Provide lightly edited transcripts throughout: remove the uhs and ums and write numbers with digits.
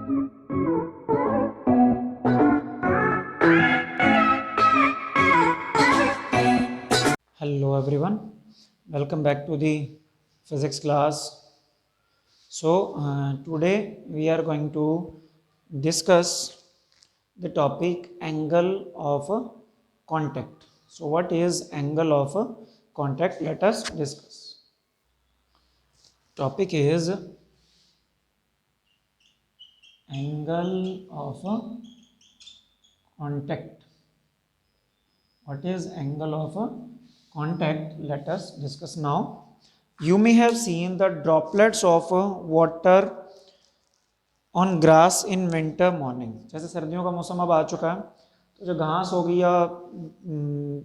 Hello everyone, welcome back to the physics class. So today we are going to discuss the topic angle of contact. So what is angle of contact? Let us discuss. Topic is angle of contact. What is angle of contact? Let us discuss now. You may have seen the droplets of water on grass in winter morning. जैसे सर्दियों का मौसम अब आ चुका है, तो जो घास होगी या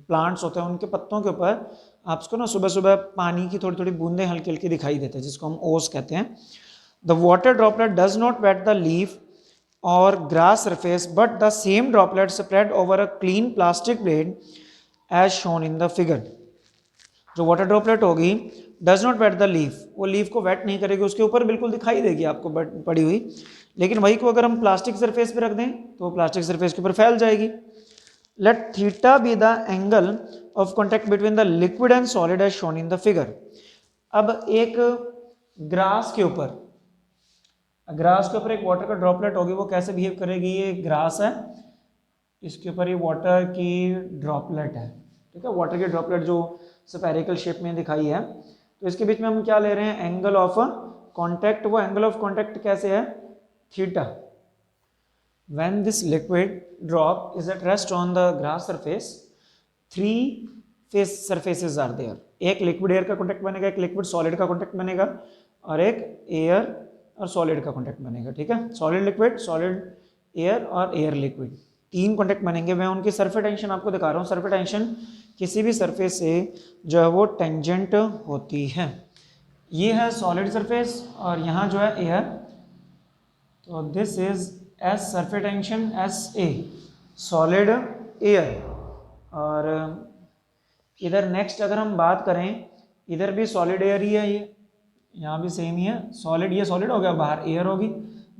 प्लांट्स होते हैं उनके पत्तों के ऊपर आपको ना सुबह सुबह पानी की थोड़ी थोड़ी बूंदें हल्की हल्की दिखाई देते हैं, जिसको हम ओस कहते हैं. The water droplet does not wet the leaf और grass surface, but the same droplet spread over a clean plastic plate as shown in the figure. जो वाटर ड्रॉपलेट होगी does not wet the leaf, वो leaf को wet नहीं करेगी, उसके ऊपर बिल्कुल दिखाई देगी आपको पड़ी हुई, लेकिन वही को अगर हम प्लास्टिक सरफेस पे रख दें तो प्लास्टिक सरफेस के ऊपर फैल जाएगी. Let theta be the angle of contact between the liquid and solid as shown in the figure. अब एक ग्रास के ऊपर एक वाटर का ड्रॉपलेट होगी, वो कैसे बिहेव करेगी? ये ग्रास है, इसके ऊपर ये वाटर की ड्रॉपलेट है, ठीक है. वाटर की ड्रॉपलेट जो स्फेरिकल शेप में दिखाई है, तो इसके बीच में हम क्या ले रहे हैं? Angle of contact. वो एंगल ऑफ कॉन्टैक्ट कैसे है? Theta. When this liquid drop is at rest on the grass surface, three phase surfaces are there. एक लिक्विड एयर का कॉन्टैक्ट बनेगा, एक लिक्विड सॉलिड का कॉन्टैक्ट बनेगा, और एक एयर और सॉलिड का कॉन्टैक्ट बनेगा, ठीक है. सॉलिड लिक्विड, सॉलिड एयर और एयर लिक्विड, तीन कॉन्टैक्ट बनेंगे. मैं उनकी सरफेस टेंशन आपको दिखा रहा हूँ. सरफेस टेंशन किसी भी सरफेस से जो है वो टेंजेंट होती है. ये है सॉलिड सरफेस और यहाँ जो है एयर, तो this is S surface tension S A solid air. और इधर नेक्स्ट अगर हम बात करें, इधर भी सॉलिड एयर ही है, ये यहाँ भी सेम ही है. सॉलिड, ये सॉलिड हो गया, बाहर एयर होगी.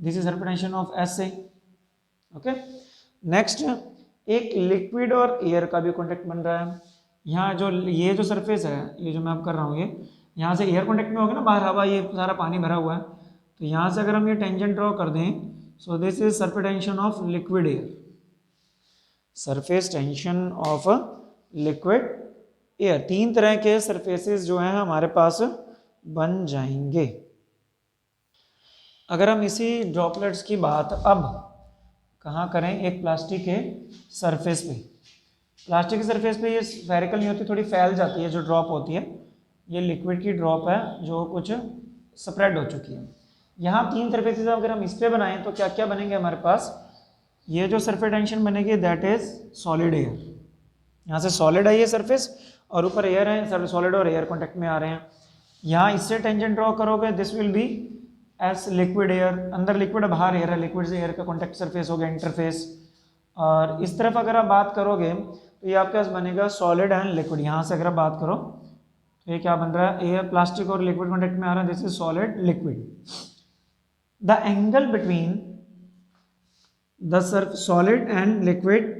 This is surface tension of S A. Okay. Next एक लिक्विड और एयर का भी कॉन्टैक्ट बन रहा है. यहाँ जो ये जो सरफेस है, ये जो मैं अब कर रहा हूँ, ये यहाँ से एयर कॉन्टैक्ट में होगा ना, बाहर हवा, ये सारा पानी भरा हुआ है, तो यहाँ से अगर हम ये टेंजेंट ड्रॉ कर दें, so this is surface tension of liquid air. Surface tension of liquid air. तीन तरह के सरफेसेस जो हैं हमारे पास बन जाएंगे. अगर हम इसी ड्रॉपलेट्स की बात अब कहाँ करें? एक प्लास्टिक के सरफेस पे. प्लास्टिक की सरफेस पे ये स्फेरिकल नहीं होती, थोड़ी फैल जाती है. जो ड्रॉप होती है ये लिक्विड की ड्रॉप है जो कुछ स्प्रेड हो चुकी है. यहाँ तीन सरफेसेस अगर हम इस पे बनाएं तो क्या क्या बनेंगे हमारे पास? ये जो सरफेस टेंशन बनेगी दैट इज सॉलिड एयर. यहाँ से सॉलिड है ये सरफेस और ऊपर एयर है, सॉलिड और एयर कॉन्टैक्ट में आ रहे हैं. यहाँ इससे टेंजेंट ड्रॉ करोगे, this will be S liquid air. अंदर लिक्विड है, बाहर एयर है, लिक्विड से एयर का कॉन्टैक्ट सरफेस हो गया, इंटरफेस. और इस तरफ अगर आप बात करोगे तो ये आपके पास बनेगा सॉलिड एंड लिक्विड. यहाँ से अगर आप बात करो तो ये क्या बन रहा है? एयर, प्लास्टिक और लिक्विड कॉन्टैक्ट में आ रहा है, this is solid liquid. The angle between the solid and liquid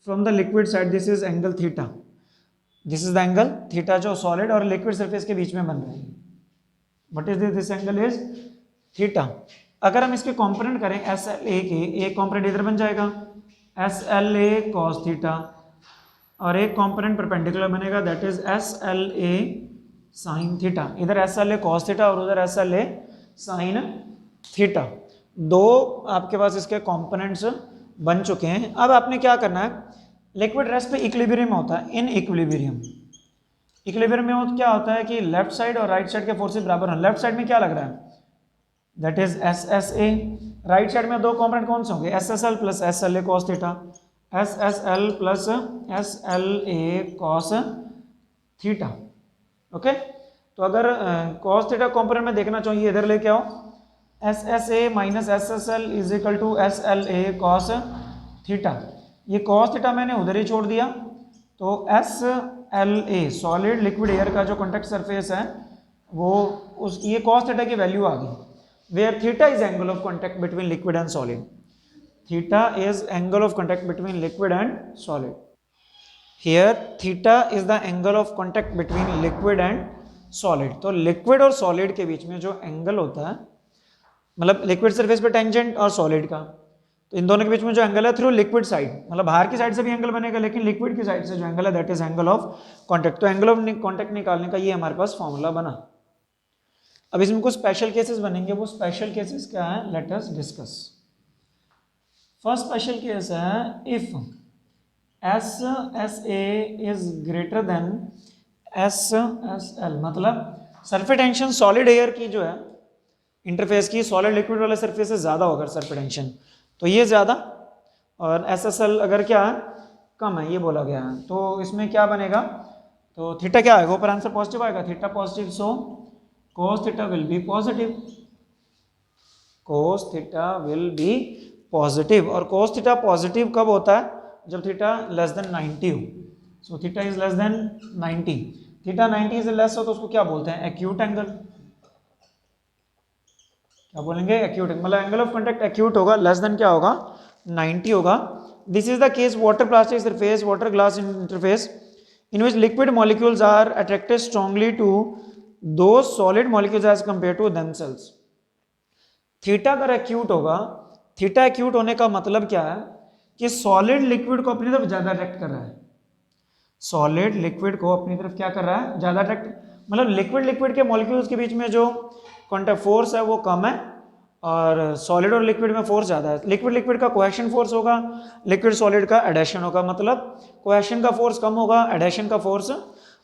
from the liquid side, this is angle theta. This is the angle theta जो सॉलिड और लिक्विड सरफेस के बीच में बन रही है. What is this angle is theta. अगर हम इसके कंपोनेंट करें एस एल ए के, एक कंपोनेंट इधर बन जाएगा S L A cos theta, और एक कंपोनेंट परपेंडिकुलर बनेगा that is S L A sine theta. इधर S L A cos theta और उधर S L A sine theta. दो आपके पास इसके कंपोनेंट्स बन चुके हैं. अब आपने क्या करना है? लिक्विड रेस्ट पे इक्विलिब्रियम होता है, इन इक्विलिब्रियम. इक्विलिब्रियम में क्या होता है कि लेफ्ट साइड और राइट साइड के फोर्सेस बराबर हैं. लेफ्ट साइड में क्या लग रहा है? That is S S A. Right side में दो कंपोनेंट कौन से होंगे? S S L plus S L A cos theta. S S L plus S L A cos theta. Okay. तो अगर कॉस थीटा कंपोनेंट में देखना चाहिए, इधर लेके आओ. S S A minus S S L is equal to S L A cos theta. ये cos theta मैंने उधर ही छोड़ दिया, तो S L A solid liquid air का जो कॉन्टैक्ट सरफेस है वो उस ये कॉस थीटा की वैल्यू आ गई. where theta is angle of contact between liquid and solid. Theta is angle of contact between liquid and solid. Here theta is the angle of contact between liquid and solid. तो liquid और solid के बीच में जो angle होता है, मतलब liquid surface पे tangent और सॉलिड का, तो इन दोनों के बीच में जो एंगल है थ्रू लिक्विड साइड, मतलब बाहर की साइड से भी एंगल बनेगा, लेकिन लिक्विड की साइड से जो एंगल है that is angle of contact. तो एंगल ऑफ कांटेक्ट निकालने का ये हमारे पास फॉर्मूला बना. अब इसमें कुछ स्पेशल केसेस बनेंगे. वो स्पेशल केसेस क्या है, let us discuss. First special case है if S S A is greater than S S L, मतलब सरफेस टेंशन सॉलिड एयर की जो है इंटरफेस की सॉलिड लिक्विड वाले सरफेस से ज़्यादा होगा सरफेस टेंशन, तो ये ज़्यादा, और एस एस एल अगर क्या है कम है, ये बोला गया है. तो इसमें क्या बनेगा, तो थीटा क्या आएगा, ऊपर आंसर पॉजिटिव आएगा, theta positive, so cos theta will be positive, cos theta will be positive. और cos थीटा पॉजिटिव कब होता है, जब थीटा लेस देन 90 हो. So theta is less than 90, theta 90 से लेस हो तो उसको क्या बोलते हैं, एक्यूट एंगल. क्या बोलेंगे, एक्यूट एंगल, मतलब एंगल ऑफ कांटेक्ट एक्यूट होगा, लेस देन क्या होगा, 90 होगा. This is the case water plastic surface, water glass interface in which liquid molecules are attracted strongly to those solid molecules as compare to themselves. Theta अगर acute होगा, theta acute होने का मतलब क्या है कि सॉलिड लिक्विड को अपनी तरफ ज्यादा अट्रैक्ट कर रहा है, सॉलिड लिक्विड को अपनी तरफ क्या कर रहा है, ज्यादा अट्रैक्ट, मतलब लिक्विड लिक्विड के मॉलिक्यूल्स के बीच में जो कॉन्टैक्ट फोर्स है वो कम है और सॉलिड और लिक्विड में फोर्स ज़्यादा है. लिक्विड लिक्विड का कोहेशन फोर्स होगा, लिक्विड सॉलिड का एडेशन होगा, मतलब कोहेशन का फोर्स कम होगा, एडेशन का फोर्स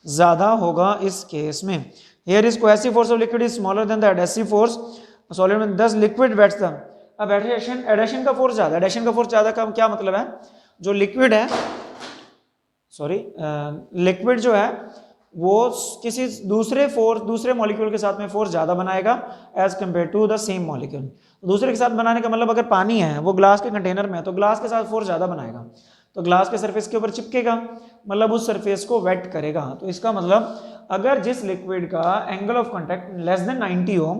ज़्यादा होगा इस केस में. Here is cohesive force of liquid is smaller than the adhesive force solid में, दस लिक्विड वेट्स द. अब एडेशन का फोर्स ज़्यादा, एडेशन का फोर्स ज़्यादा का क्या मतलब है, जो लिक्विड है, सॉरी लिक्विड जो है वो किसी दूसरे मॉलिक्यूल के साथ में फोर्स ज़्यादा बनाएगा as compare to the same molecule. दूसरे के साथ बनाने का मतलब अगर पानी है वो ग्लास के कंटेनर में है तो ग्लास के साथ फोर्स ज़्यादा बनाएगा, तो ग्लास के सरफेस के ऊपर चिपकेगा, मतलब उस सरफेस को वेट करेगा. तो इसका मतलब अगर जिस लिक्विड का angle of contact less than 90 हो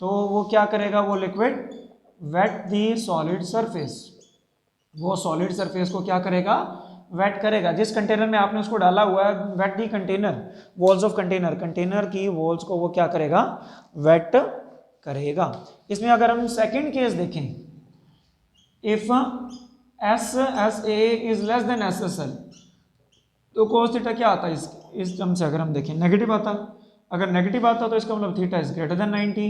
तो वो क्या करेगा, वो liquid wet the solid surface, वो सॉलिड सरफेस को क्या करेगा, वेट करेगा. जिस कंटेनर में आपने उसको डाला हुआ है, wet the container, walls of container, container की वॉल्स को वो क्या करेगा, वेट करेगा. इसमें अगर हम सेकंड केस देखें, if S S A is less than S S L, तो cos थीटा क्या आता है इस टर्म से अगर हम देखें, नेगेटिव आता. अगर नेगेटिव आता तो इसका मतलब theta is greater than 90,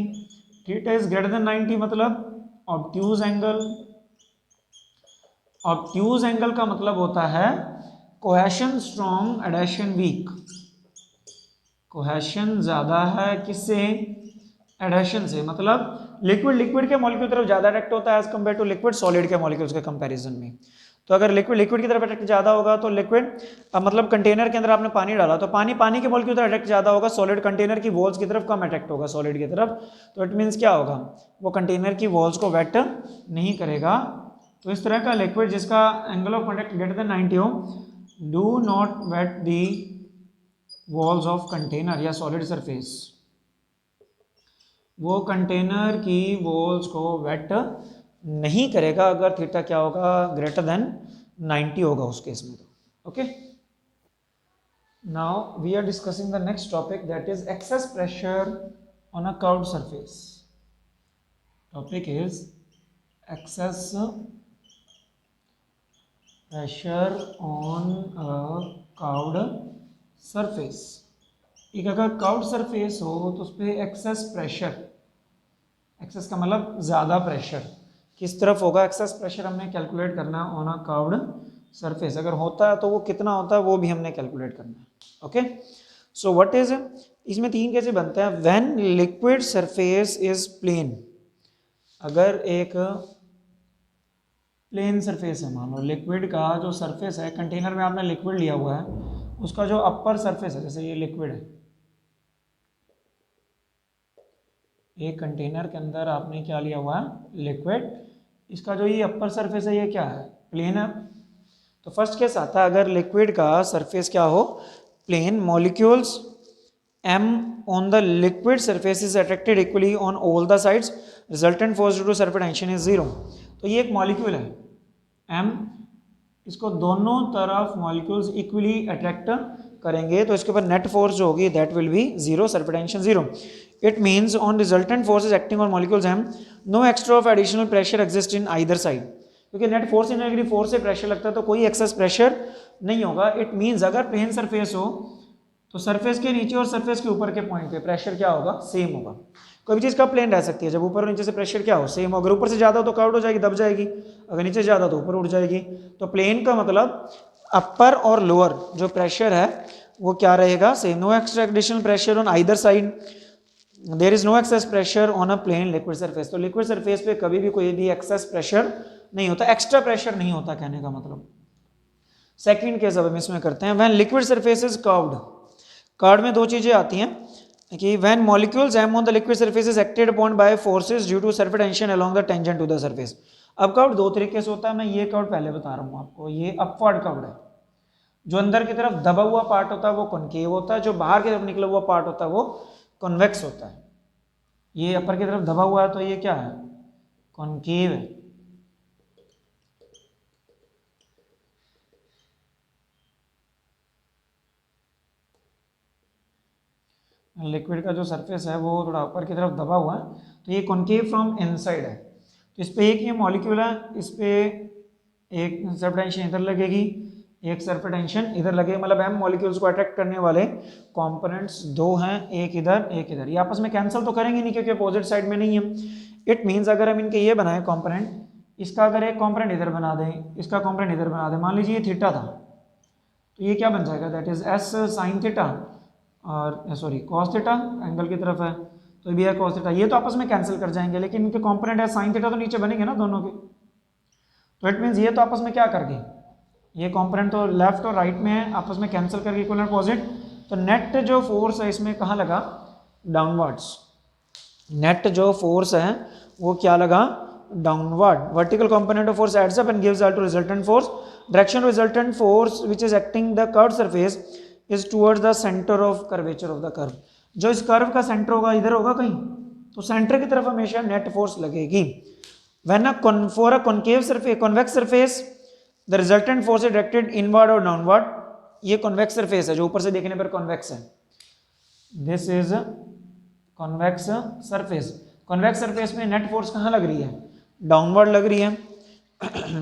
theta is greater than 90 मतलब ऑब्ट्यूज एंगल. ऑब्ट्यूज एंगल का मतलब होता है cohesion strong, adhesion weak. Cohesion ज्यादा है किससे, एडेशन से, मतलब लिक्विड लिक्विड के मॉलिक्यूल की तरफ ज्यादा अट्रैक्ट होता है as compare to liquid solid के मॉलिक्यूल्स के कंपैरिजन में. तो अगर लिक्विड लिक्विड की तरफ अट्रैक्ट ज्यादा होगा तो लिक्विड, मतलब कंटेनर के अंदर आपने पानी डाला तो पानी पानी के मॉलिक्यूल की तरफ अट्रैक्ट ज्यादा होगा, सॉलिड कंटेनर की वॉल्स की तरफ कम अट्रैक्ट होगा सॉलिड की तरफ. तो इट मीन्स क्या होगा, वो कंटेनर की वॉल्स को वेट नहीं करेगा. तो इस तरह का लिक्विड जिसका angle of contact greater than 90 हो, do not wet the walls of container या सॉलिड सरफेस, वो कंटेनर की वॉल्स को वेट नहीं करेगा अगर थीटा क्या होगा, ग्रेटर देन 90 होगा उस केस में. तो okay, now we are discussing the next topic that is excess pressure on a curved surface. Topic is excess pressure on a curved surface. एक अगर कर्व्ड सरफेस हो तो उस पर एक्सेस प्रेशर, एक्सेस का मतलब ज़्यादा प्रेशर किस तरफ होगा, एक्सेस प्रेशर हमने कैलकुलेट करना है ऑन अ कर्व्ड सरफेस. अगर होता है तो वो कितना होता है वो भी हमने कैलकुलेट करना है. ओके, सो व्हाट इज, इसमें तीन कैसे बनते हैं. When liquid surface is plane, अगर एक प्लेन सरफेस है, मान लो लिक्विड का जो सरफेस है, कंटेनर में आपने लिक्विड लिया हुआ है, उसका जो अपर सरफेस है, जैसे ये लिक्विड है, एक कंटेनर के अंदर आपने क्या लिया हुआ है, लिक्विड, इसका जो ये अपर सरफेस है ये क्या है, प्लेन है. तो फर्स्ट केस आता है अगर लिक्विड का सरफेस क्या हो, plane, molecules m on the liquid surface is attracted equally on all the sides, resultant force due to surface tension is 0. तो ये एक मॉलिक्यूल है m, इसको दोनों तरफ मॉलिक्यूल्स इक्वली अट्रैक्ट करेंगे तो इसके ऊपर नेट फोर्स जो होगी that will be 0, surface tension 0. It means on resultant forces acting on molecules m no extra of additional pressure exist in either side. क्योंकि नेट फोर्स इनर्जी फोर्स से pressure लगता है तो कोई एक्सेस प्रेशर नहीं होगा. इट मींस अगर plane surface हो तो सरफेस के नीचे और सरफेस के ऊपर के पॉइंट पे प्रेशर क्या होगा, सेम होगा. कोई भी चीज़ कब प्लेन रह सकती है, जब ऊपर और नीचे से प्रेशर क्या हो, सेम हो. अगर ऊपर से ज़्यादा हो तो कर्व्ड हो जाएगी, दब जाएगी. अगर नीचे से ज़्यादा तो ऊपर उठ जाएगी. तो प्लेन का मतलब अपर और लोअर जो प्रेशर है वो क्या रहेगा, same. No extra additional pressure on either side, there is no excess pressure on a plane liquid surface. तो लिक्विड सरफेस पे कभी भी कोई भी एक्सेस प्रेशर नहीं होता, एक्स्ट्रा प्रेशर नहीं होता, कहने का मतलब. सेकेंड केस अब हम इसमें करते हैं. When liquid surface is curved, curve में दो चीजें आती हैं कि when molecules m on the liquid surface is acted upon by forces due to surface tension along the tangent to the surface. अब कर्व दो तरीके से होता है, मैं ये कर्व पहले बता रहा हूँ आपको. ये अपवर्ड कर्व है, जो अंदर की तरफ दबा हुआ पार्ट होता है वो कॉनकेव होता है, जो बाहर की तरफ निकला हुआ पार्ट होता है वो कॉन्वेक्स होता है. ये अपर की तरफ दबा हुआ है तो ये क्या है, कॉनकेव है. लिक्विड का जो सरफेस है वो थोड़ा ऊपर की तरफ दबा हुआ है तो ये कॉनकेव फ्रॉम इनसाइड है. तो इस पे एक ये मॉलिक्यूल है, इस पे एक सरफेस टेंशन इधर लगेगी, एक सरफेस टेंशन इधर लगेगी. मतलब m मॉलिक्यूल्स को अट्रैक्ट करने वाले कंपोनेंट्स दो हैं, एक इधर एक इधर. ये आपस में कैंसिल तो करेंगे नहीं क्योंकि अपोजिट साइड में नहीं है. इट मीन्स अगर हम इनके ये बनाए कंपोनेंट, इसका अगर एक कंपोनेंट इधर बना दें, इसका कंपोनेंट इधर बना दें, मान लीजिए ये थीटा था तो ये क्या बन जाएगा, that is s sine theta और सॉरी कॉस थीटा एंगल की तरफ है तो भी है कॉस थीटा. ये तो आपस में कैंसिल कर जाएंगे, लेकिन इनके कंपोनेंट है साइन थीटा तो नीचे बनेंगे ना दोनों के. तो इट मीन्स ये तो आपस में क्या कर गए, ये कंपोनेंट तो लेफ्ट और राइट में है, आपस में कैंसिल करके इक्वल एंड अपोजिट. तो नेट जो फोर्स है इसमें कहाँ लगा, डाउनवर्ड्स. नेट जो फोर्स है वो क्या लगा, downward. Vertical component of force adds up and gives to resultant force. Direction resultant force which is acting the curved surface is towards the centre of curvature of the curve. जो इस curve का centre होगा इधर होगा कहीं, तो centre की तरफ हमेशा नेट फोर्स लगेगी. When for a concave surface, convex surface, the resultant force is directed inward और डाउनवर्ड. ये कॉन्वेक्स सरफेस है जो ऊपर से देखने पर कॉन्वेक्स है. This is convex surface. Convex surface में नेट फोर्स कहाँ लग रही है, डाउनवर्ड लग रही है.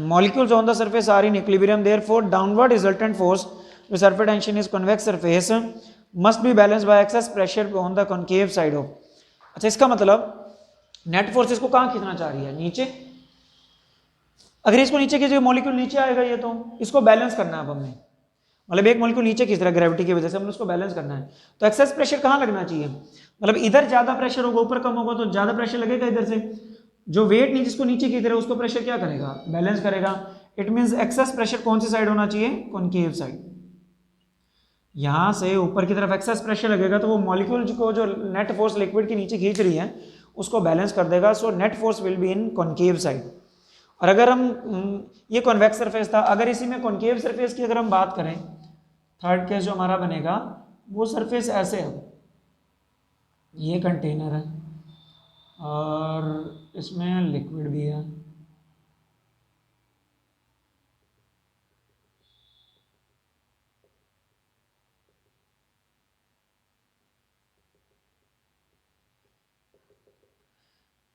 Molecules on the surface are in equilibrium, therefore downward resultant force with surface tension is convex surface must be balanced by excess pressure on the concave side of. अच्छा, इसका मतलब नेट फोर्स इसको कहाँ खींचना चाह रही है, नीचे. अगर इसको नीचे खींचे मॉलिक्यूल नीचे आएगा, ये तो इसको बैलेंस करना है अब हमें. मतलब एक मॉलिक्यूल नीचे खींच रहा है ग्रेविटी की वजह से, हमें उसको बैलेंस करना है. तो एक्सेस प्रेशर कहाँ लगना चाहिए, मतलब इधर ज्यादा प्रेशर होगा, ऊपर कम होगा तो ज्यादा प्रेशर लगेगा इधर से. जो वेट नहीं जिसको नीचे खींच रहा है उसको प्रेशर क्या करेगा, बैलेंस करेगा. इट मीन्स एक्सेस प्रेशर कौन सी साइड होना चाहिए, कॉनकेव साइड. यहाँ से ऊपर की तरफ एक्सेस प्रेशर लगेगा तो वो मॉलिक्यूल को जो नेट फोर्स लिक्विड के नीचे खींच रही है उसको बैलेंस कर देगा. So net force will be in concave side. और अगर हम ये कॉन्वेक्स सरफेस था, अगर इसी में कॉनकेव सरफेस की अगर हम बात करें, थर्ड केस जो हमारा बनेगा वो सरफेस ऐसे है, ये कंटेनर है और इसमें लिक्विड भी है.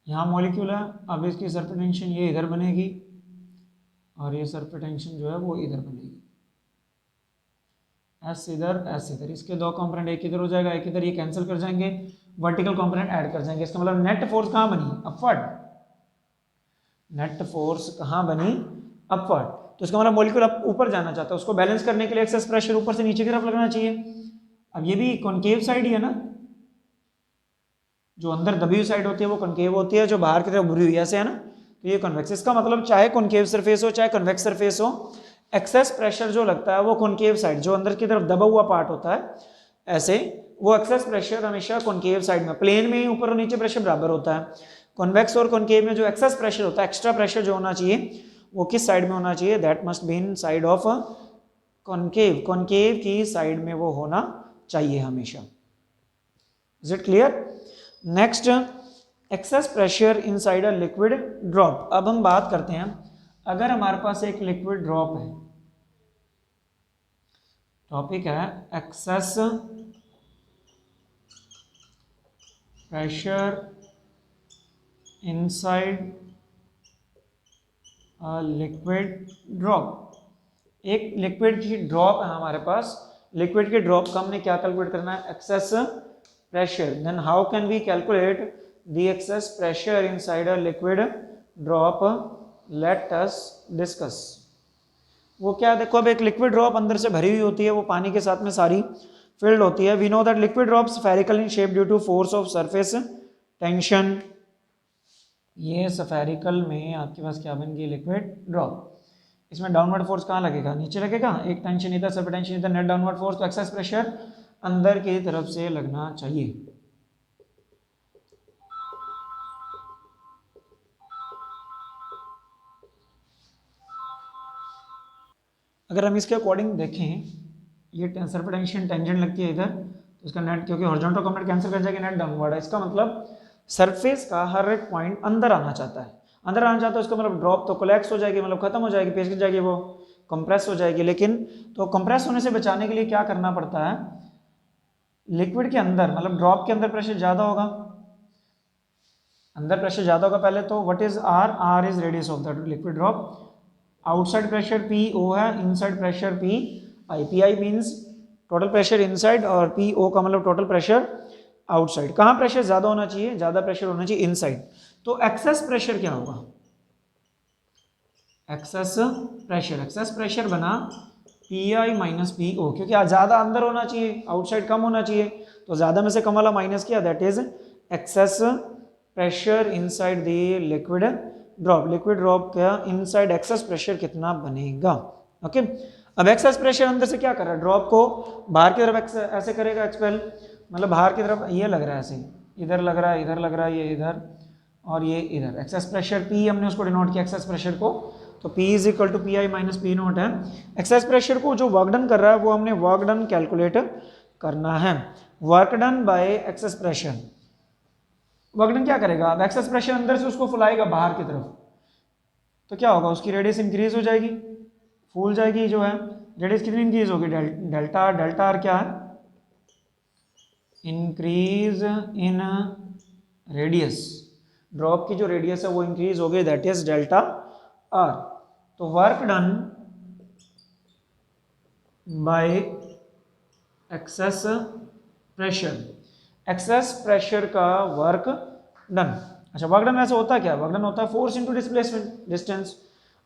यहाँ मॉलिक्यूल है, अब इसकी सरफेस टेंशन ये इधर बनेगी और ये सरफेस टेंशन जो है वो इधर बनेगी. एस इधर एस इधर, इसके दो कंपोनेंट, एक इधर हो जाएगा एक इधर, ये कैंसिल कर जाएंगे, वर्टिकल कंपोनेंट ऐड कर जाएंगे. इसका मतलब नेट फोर्स कहाँ बनी, अपवर्ड. नेट फोर्स कहाँ बनी, अपवर्ड. तो इसका मतलब मॉलिक्यूल ऊपर जाना चाहता है, उसको बैलेंस करने के लिए एक्सेस प्रेशर ऊपर से नीचे की तरफ लगना चाहिए. अब ये भी कॉनकेव साइड ही है ना, जो अंदर दबी हुई साइड होती है वो कॉनकेव होती है, जो बाहर की तरफ भरी हुई ऐसे है ना, तो ये कॉन्वेक्स. इसका मतलब चाहे कॉनकेव सरफेस हो चाहे कॉन्वेक्स सरफेस हो, एक्सेस प्रेशर जो लगता है वो कॉनकेव साइड, जो अंदर की तरफ दबा हुआ पार्ट होता है ऐसे, वो एक्सेस प्रेशर हमेशा कॉनकेव साइड में. प्लेन में ऊपर और नीचे प्रेशर बराबर होता है. कॉन्वेक्स और कॉनकेव में जो एक्सेस प्रेशर होता है, एक्स्ट्रा प्रेशर जो होना चाहिए वो किस साइड में होना चाहिए, that must be in side of concave. Concave की साइड में वो होना चाहिए हमेशा. Is it clear? Next, access pressure inside a liquid drop. अब हम बात करते हैं, अगर हमारे पास एक लिक्विड ड्रॉप है, टॉपिक है excess pressure inside liquid drop. एक लिक्विड की ड्रॉप है हमारे पास, लिक्विड के ड्रॉप का हमने क्या कैलकुलेट करना है? Excess pressure. Then how can we calculate the excess pressure inside a liquid drop? Let us discuss. वो क्या, देखो अब एक लिक्विड ड्रॉप अंदर से भरी हुई होती है, वो पानी के साथ में सारी फिल्ड होती है। We know that liquid drops spherical in shape due to force of surface tension. ये स्फेरिकल में आपके पास क्या बन गई? Liquid drop. इसमें डाउनवर्ड फोर्स कहाँ लगेगा? नीचे लगेगा। एक टेंशन इधर, सब टेंशन इधर, नेट डाउनवर्ड फोर्स। तो एक्सेस प्रेशर अंदर की तरफ से लगना चाहिए। अगर हम इसके अकॉर्डिंग देखें, ये सरफेस टेंशन टेंजेंट लगती है इधर, तो इसका नेट, क्योंकि हॉरिजॉन्टल कंपोनेंट कैंसिल कर जाएगा, नेट डाउनवर्ड है। इसका मतलब सरफेस का हर एक पॉइंट अंदर आना चाहता है। अंदर आना चाहता है, उसका मतलब ड्रॉप तो कोलैप्स हो जाएगी, मतलब खत्म हो जाएगी, पेश जाएगी, वो कंप्रेस हो जाएगी। लेकिन तो कंप्रेस होने से बचाने के लिए क्या करना पड़ता है? लिक्विड के अंदर, मतलब ड्रॉप के अंदर प्रेशर ज़्यादा होगा, अंदर प्रेशर ज़्यादा होगा पहले तो। What is R? R is radius of the liquid drop. Outside pressure P O है, inside pressure P I. P I means total pressure inside, और पी ओ का मतलब टोटल प्रेशर आउटसाइड। कहाँ प्रेशर ज़्यादा होना चाहिए? ज़्यादा प्रेशर होना चाहिए इनसाइड। तो एक्सेस प्रेशर क्या होगा? एक्सेस प्रेशर बना P I minus P O, क्योंकि ज़्यादा अंदर होना चाहिए, आउटसाइड कम होना चाहिए, तो ज़्यादा में से कम वाला माइनस किया, that is excess pressure inside the liquid drop. Liquid drop का इनसाइड एक्सेस प्रेशर कितना बनेगा? ओके अब एक्सेस प्रेशर अंदर से क्या कर रहा है? ड्रॉप को बाहर की तरफ ऐसे करेगा एक्सपेल, मतलब बाहर की तरफ ये लग रहा है, ऐसे इधर लग रहा है, इधर लग रहा है, ये इधर और ये इधर। एक्सेस प्रेशर P हमने उसको डिनोट किया एक्सेस प्रेशर को, तो P is equal to P I minus P nought है। एक्सेस प्रेशर को जो वर्क डन कर रहा है वो हमने वर्क डन कैलकुलेट करना है। Work done by excess pressure. Work done क्या करेगा? अब एक्सेस प्रेशर अंदर से उसको फुलाएगा बाहर की तरफ, तो क्या होगा? उसकी रेडियस इंक्रीज हो जाएगी, फूल जाएगी जो है। रेडियस कितनी इंक्रीज होगी? Delta R. डेल्टा आर क्या है? Increase in radius. ड्रॉप की जो रेडियस है वो इंक्रीज हो गई, दैट इज डेल्टा आर। तो work done by excess pressure, excess pressure का वर्क डन। अच्छा वर्क डन ऐसा होता है क्या? वर्क डन होता है फोर्स इनटू डिस्प्लेसमेंट, डिस्टेंस।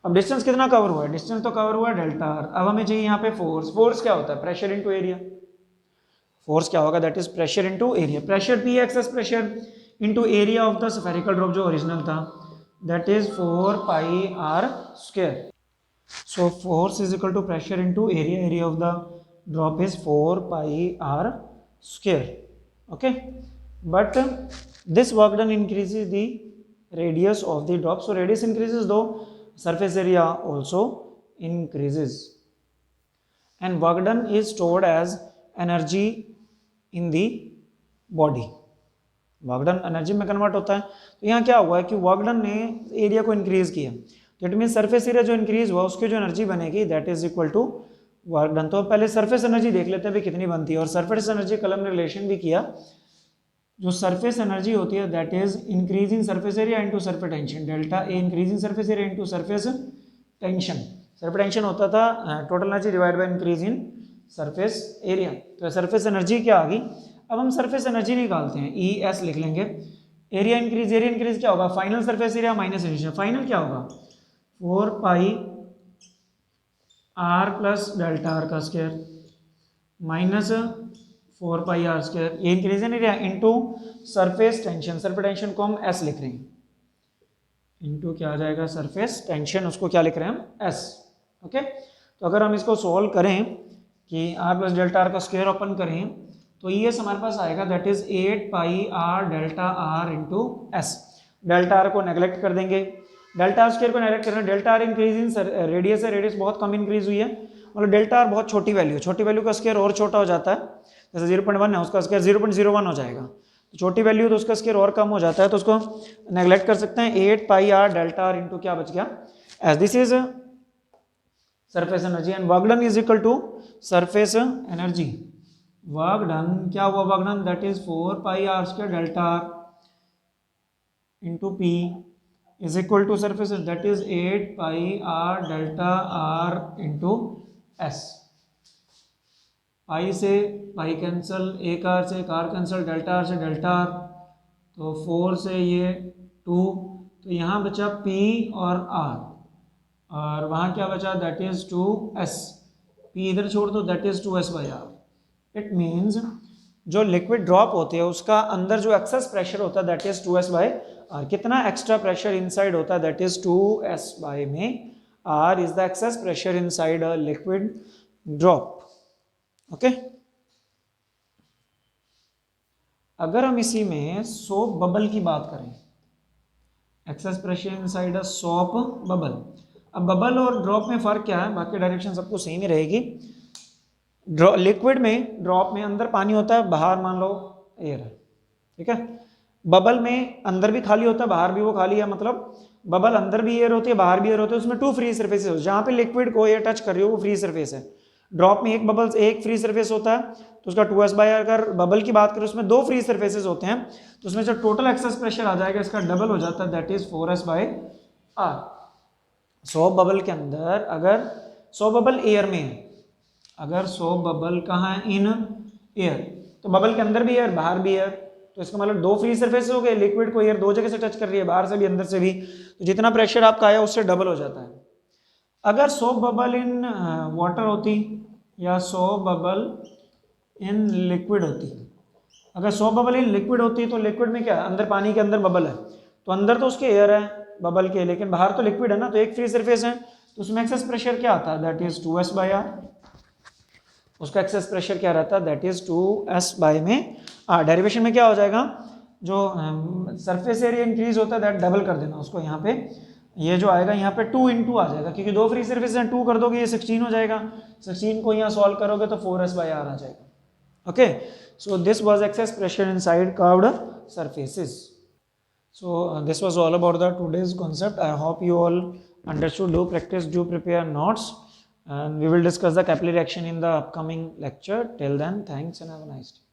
अब डिस्टेंस कितना कवर हुआ है? डिस्टेंस तो कवर हुआ है डेल्टा आर। अब हमें चाहिए यहाँ पे फोर्स। फोर्स क्या होता है? Pressure into area. फोर्स क्या होगा? That is pressure into area. Pressure P excess pressure into area of the spherical drop जो ओरिजिनल था, that is 4 pi R square. So force is equal to pressure into area, area of the drop is 4 pi R square. Okay but this work done increases the radius of the drop, so radius increases though surface area also increases, and work done is stored as energy in the body. Work done energy में convert होता है। तो यहाँ क्या हुआ है कि work done ने एरिया को इंक्रीज किया, तो इट मीन सरफेस एरिया जो इंक्रीज हुआ उसकी जो एनर्जी बनेगी that is equal to work done. तो पहले सरफेस एनर्जी देख लेते हैं भी कितनी बनती है, और सरफेस एनर्जी कल हमने रिलेशन भी किया। जो सरफेस एनर्जी होती है that is increasing surface area into surface tension, delta A increasing surface area into surface tension. Surface tension होता था total energy divide by increase in surface area. तो सरफेस एनर्जी क्या आ गई? अब हम सरफेस एनर्जी निकालते हैं, ई एस लिख लेंगे। एरिया इंक्रीज क्या होगा? Final surface area minus initial. Final क्या होगा? 4 pi R plus delta R का square minus 4 pi R square, ये increase in area into surface tension. Surface tension को हम एस लिख रहे हैं, इनटू क्या आ जाएगा? सरफेस टेंशन, उसको क्या लिख रहे हैं हम? एस। ओके तो अगर हम इसको सॉल्व करें कि आर प्लस डेल्टा आर का स्क्वायर ओपन करें तो ये हमारे पास आएगा that is 8 pi R delta R into S. Delta R को नेगलेक्ट कर देंगे, डेल्टा आर स्क्वायर को नेगलेक्ट करना। Delta R increase in radius है, रेडियस बहुत कम इंक्रीज हुई है, मतलब डेल्टा आर बहुत छोटी वैल्यू, छोटी वैल्यू का स्क्वायर और छोटा हो जाता है। जैसे 0.1 है उसका स्क्वायर 0.01 हो जाएगा, छोटी वैल्यू तो उसका स्केयर और कम हो जाता है, तो उसको नेग्लेक्ट कर सकते हैं। 8 pi R delta R into क्या बच गया, as this is surface energy and work done is equal to surface energy. Work done क्या हुआ, work done that is 4 pi R square delta R into P is equal to surface that is 8 pi R delta R into S. Pi से pi cancel, एक R से एक R cancel, delta R से delta R, तो 4 से ये 2, तो यहाँ बचा P और R, और वहाँ क्या बचा दैट इज 2S। P इधर छोड़ दो that is 2S by R. It means जो लिक्विड ड्रॉप होती है उसका अंदर जो एक्सेस प्रेशर होता है that is 2S by R. कितना एक्स्ट्रा प्रेशर इनसाइड होता है दैट इज 2S बाई में R is the excess pressure inside a liquid drop. Okay, अगर हम इसी में सोप बबल की बात करें, excess pressure inside a soap bubble. अब बबल और ड्रॉप में फर्क क्या है, बाकी डायरेक्शन सबको सेम ही रहेगी। लिक्विड में, ड्रॉप में अंदर पानी होता है, बाहर मान लो एयर है, ठीक है। बबल में अंदर भी खाली होता है, बाहर भी वो खाली है, मतलब बबल अंदर भी एयर होती है, बाहर भी एयर होती है, उसमें 2 फ्री सरफेसेस होती है। जहाँ पे लिक्विड को एयर टच कर रही हो वो फ्री सरफेस है। ड्रॉप में एक बबल एक फ्री सरफेस होता है, तो उसका 2S बाई आर। अगर बबल की बात करें उसमें 2 फ्री सरफेसेस होते हैं, तो उसमें जो टोटल एक्सेस प्रेशर आ जाएगा इसका डबल हो जाता है that is 4S by R. Soap bubble के अंदर, अगर सोप बबल एयर में है, अगर सोप बबल कहाँ है, इन एयर, तो बबल के अंदर भी एयर बाहर भी एयर, तो इसका मतलब 2 फ्री सरफेस हो गए। लिक्विड को एयर 2 जगह से टच कर रही है, बाहर से भी अंदर से भी, तो जितना प्रेशर आपका आया उससे डबल हो जाता है। अगर सोप बबल इन वाटर होती या सोप बबल इन लिक्विड होती, अगर सोप बबल इन लिक्विड होती तो लिक्विड में क्या, अंदर पानी के अंदर बबल है, तो अंदर तो उसके एयर है बबल के, लेकिन बाहर तो लिक्विड है ना, तो एक फ्री सरफेस है, तो उसमें एक्सेस प्रेशर क्या आता है that is 2S by R. उसका एक्सेस प्रेशर क्या रहता है दैट इज 2S बाई में आर। डेरिवेशन में क्या हो जाएगा, जो सरफेस एरिया इंक्रीज होता है दैट डबल कर देना उसको, यहाँ पे ये जो आएगा यहाँ पे 2 इंटू आ जाएगा, क्योंकि 2 फ्री सरफेस हैं, 2 कर दोगे ये 16 हो जाएगा, 16 को यहाँ सॉल्व करोगे तो 4S बाई आर आ जाएगा। Okay, so this was access pressure inside curved surfaces. So this was all about the today's concept. I hope you all understood. Do practice, do prepare notes, and we will discuss the capillary action in the upcoming lecture. Till then, thanks and have a nice day.